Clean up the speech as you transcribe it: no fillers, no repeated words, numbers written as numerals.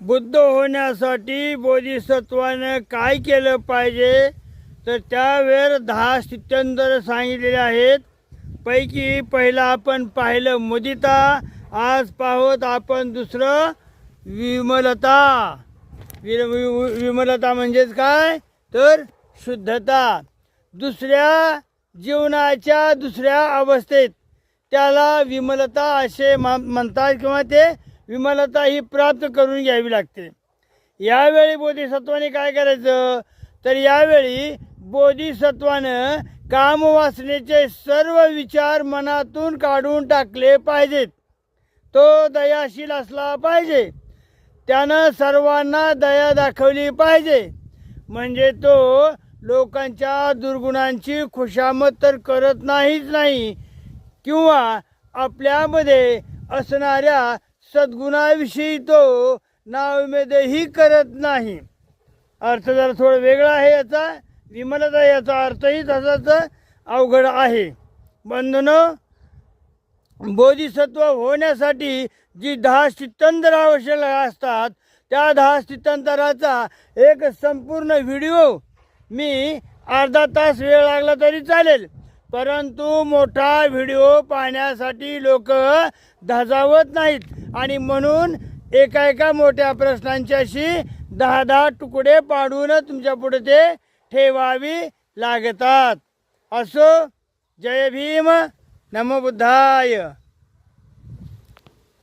बुद्ध होण्यासाठी बोधिसत्वानं काय केलं पाहिजे, तर त्यावेळेस 10 स्थित्यंतर सांगितलेले आहेत. पैकी पहिला आपण पाहिलं मुदिता, आज पाहत आपण दुसरं विमलता. विमलता म्हणजेच काय, तर शुद्धता. दुसऱ्या जीवनाच्या दुसऱ्या अवस्थेत त्याला विमलता असे म्हणतात, किंवा ते विमलता ही प्राप्त करून घ्यावी लागते. यावेळी बोधिसत्वाने काय करायचं, तर यावेळी बोधिसत्वानं कामवासनेचे सर्व विचार मनातून काढून टाकले पाहिजेत. तो दयाशील असला पाहिजे. त्यानं सर्वांना दया दाखवली पाहिजे. म्हणजे तो लोकांच्या दुर्गुणांची खुशामत तर करत नाही, किंवा आपल्यामध्ये असणाऱ्या सद्गुणाविषयी तो नाउमेदही करत नाही. अर्थ जरा थोडा वेगळा आहे याचा. विमलता याचा अर्थही तसाच अवघड आहे. बंधनो, बोधिसत्व होण्यासाठी जी 10 स्थित्यंतर आवश्यक असतात, त्या 10 स्थित्यंतराचा एक संपूर्ण व्हिडिओ मी अर्धा तास वेळ लागला तरी चालेल, परंतु मोठा व्हिडिओ पाहण्यासाठी लोक धजावत नाहीत, आणि म्हणून एका मोठ्या प्रश्नांची अशी 10 तुकडे पाडून तुमच्या पुढे ते ठेवावी लागतात. असो. जय भीम. नमो बुद्धाय.